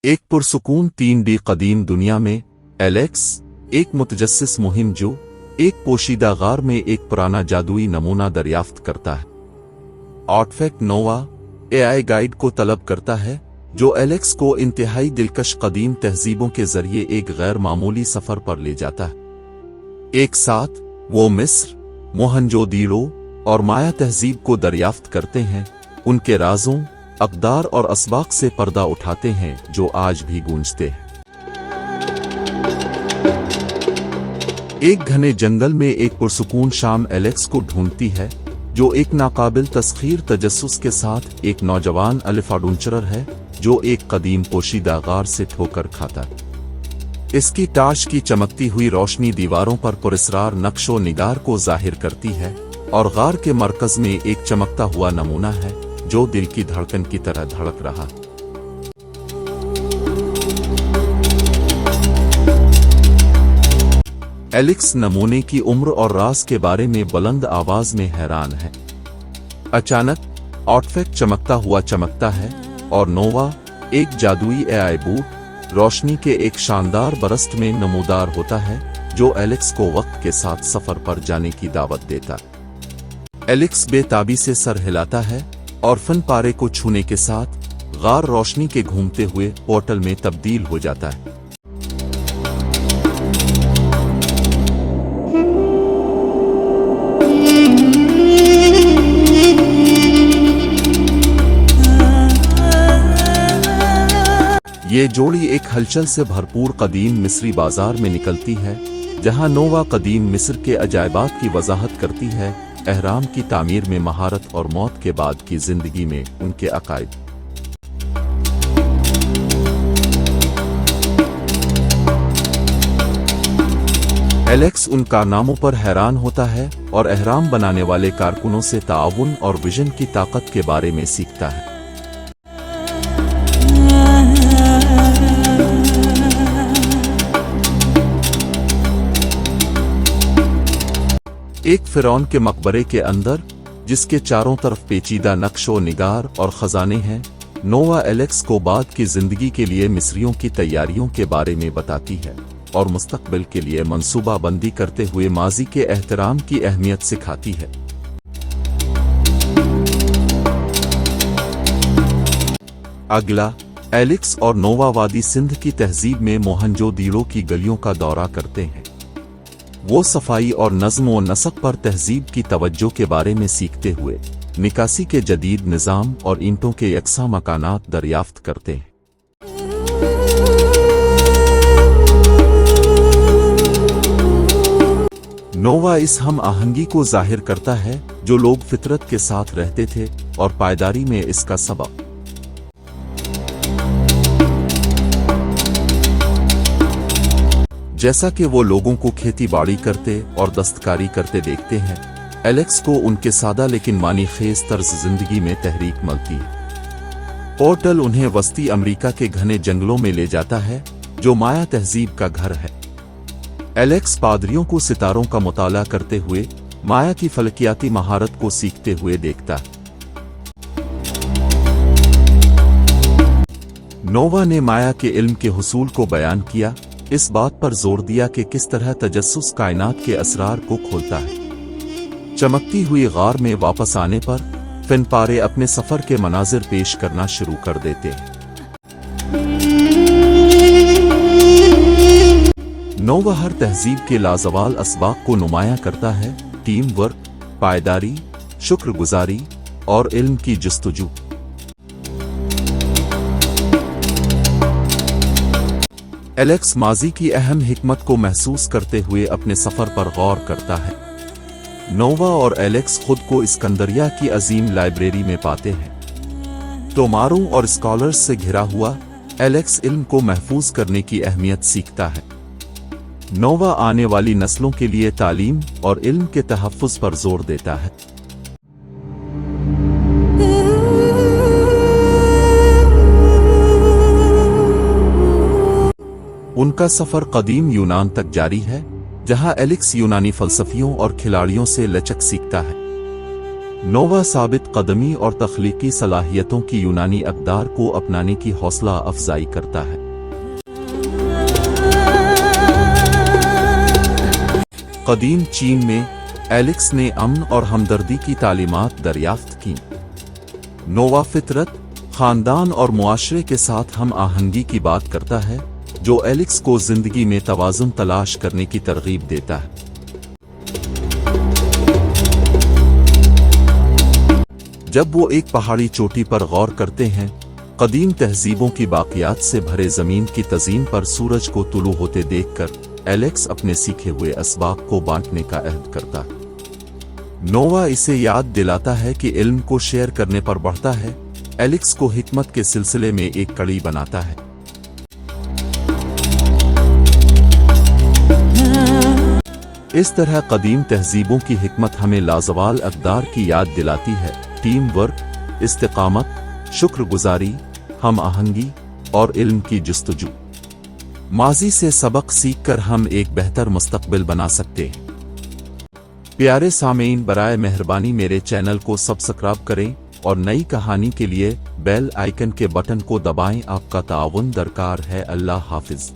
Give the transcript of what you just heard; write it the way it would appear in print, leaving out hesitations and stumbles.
एक पुरसुकून 3D कदीम दुनिया में एलेक्स एक मुतजस्सिस मुहिम जो एक पोशीदा गार में एक पुराना जादुई नमूना दरियाफ्त करता है। आर्टिफैक्ट नोवा एआई गाइड को तलब करता है जो एलेक्स को इंतहाई दिलकश कदीम तहजीबों के जरिए एक गैर मामूली सफर पर ले जाता है। एक साथ वो मिस्र, मोहनजोदड़ो और माया तहजीब को दरियाफ्त करते हैं, उनके राजों, अक़दार और असबाक से पर्दा उठाते हैं जो आज भी गूंजते हैं। एक घने जंगल में एक पुरसुकून शाम एलेक्स को ढूंढती है जो एक नाकाबिल तस्खीर तजस्सुस के साथ एक नौजवान अलिफ एडवेंचरर है जो एक कदीम पोशीदा गार से ठोकर खाता है। इसकी टाश की चमकती हुई रोशनी दीवारों पर पुरस्रार नक्शो निगार को जाहिर करती है और गार के मरकज में एक चमकता हुआ नमूना है जो दिल की धड़कन की तरह धड़क रहा। एलेक्स नमूने की उम्र और राज के बारे में बुलंद आवाज में हैरान है। अचानक आर्टिफैक्ट चमकता है और नोवा एक जादुई एआई बूट रोशनी के एक शानदार बरस्ट में नमूदार होता है जो एलेक्स को वक्त के साथ सफर पर जाने की दावत देता है। एलेक्स बेताबी से सर हिलाता है और फन पारे को छूने के साथ गार रोशनी के घूमते हुए पोर्टल में तब्दील हो जाता है। ये जोड़ी एक हलचल से भरपूर कदीम मिस्री बाजार में निकलती है जहां नोवा कदीम मिस्र के अजायबात की वजाहत करती है, एहराम की तामीर में महारत और मौत के बाद की जिंदगी में उनके अकायद। एलेक्स उन कारनामों पर हैरान होता है और एहराम बनाने वाले कारकुनों से ताआवुन और विजन की ताकत के बारे में सीखता है। एक फिरौन के मकबरे के अंदर जिसके चारों तरफ पेचीदा नक्शो निगार और खजाने हैं, नोवा एलेक्स को बाद की जिंदगी के लिए मिस्रियों की तैयारियों के बारे में बताती है और मुस्तकबिल के लिए मंसूबा बंदी करते हुए माजी के एहतराम की अहमियत सिखाती है। अगला, एलेक्स और नोवा वादी सिंध की तहजीब में मोहनजोदड़ो की गलियों का दौरा करते हैं। वो सफाई और नज़्म व नसक पर तहजीब की तवज्जो के बारे में सीखते हुए निकासी के जदीद निज़ाम और ईंटों के यकसा मकानात दरियाफ्त करते हैं। नोवा इस हम आहंगी को जाहिर करता है जो लोग फितरत के साथ रहते थे और पायदारी में इसका सबब। जैसा कि वो लोगों को खेती बाड़ी करते और दस्तकारी करते देखते हैं, एलेक्स को उनके सादा लेकिन मानी खेज तर्ज जिंदगी में तहरीक मिलती है। पोर्टल उन्हें वस्ती अमेरिका के घने जंगलों में ले जाता है जो माया तहजीब का घर है। एलेक्स पादरियों को सितारों का मुताला करते हुए माया की फलकियाती महारत को सीखते हुए देखता है। नोवा ने माया के इल्म के हुसूल को बयान किया, इस बात पर जोर दिया कि किस तरह तजस्सुस कायनात के असरार को खोलता है। चमकती हुई गार में वापस आने पर फनपारे अपने सफर के मनाजिर पेश करना शुरू कर देते हैं। नोवा हर तहजीब के लाजवाल असबाक को नुमाया करता है, टीम वर्क, पायदारी, शुक्रगुजारी और इल्म की जस्तजू। एलेक्स माजी की अहम हिकमत को महसूस करते हुए अपने सफर पर गौर करता है। नोवा और एलेक्स खुद को इस्कंदरिया की अजीम लाइब्रेरी में पाते हैं। तोमारों और स्कॉलर्स से घिरा हुआ एलेक्स इल्म को महफूज करने की अहमियत सीखता है। नोवा आने वाली नस्लों के लिए तालीम और इल्म के तहफ़्फ़ुज़ पर जोर देता है। उनका सफर कदीम यूनान तक जारी है जहां एलेक्स यूनानी फलसफियों और खिलाड़ियों से लचक सीखता है। नोवा साबित कदमी और तख्लीकी सलाहियतों की यूनानी अक़दार को अपनाने की हौसला अफजाई करता है। कदीम चीन में एलेक्स ने अमन और हमदर्दी की तालीमात दरियाफ्त की। नोवा फितरत, खानदान और मुआशरे के साथ हम आहंगी की बात करता है, जो एलेक्स को जिंदगी में तवाज़ुन तलाश करने की तरगीब देता है। जब वो एक पहाड़ी चोटी पर गौर करते हैं, कदीम तहजीबों की बाक़ियात से भरे ज़मीन की तज़ीन पर सूरज को तुलू होते देखकर एलेक्स अपने सीखे हुए असबाब को बांटने का अहद करता है। नोवा इसे याद दिलाता है कि इल्म को शेयर करने पर बढ़ता है। एलेक्स को हिकमत के सिलसिले में एक कड़ी बनाता है। इस तरह कदीम तहजीबों की हिकमत हमें लाजवाल अक़दार की याद दिलाती है: टीम वर्क, इस्तिकामत, शुक्रगुजारी, हम आहंगी और इल्म की जुस्तजू। माजी से सबक सीखकर हम एक बेहतर मुस्तकबिल बना सकते हैं। प्यारे सामीन, बराए मेहरबानी मेरे चैनल को सब्सक्राइब करें और नई कहानी के लिए बेल आइकन के बटन को दबाएं। आपका ताउन दरकार है। अल्लाह हाफिज।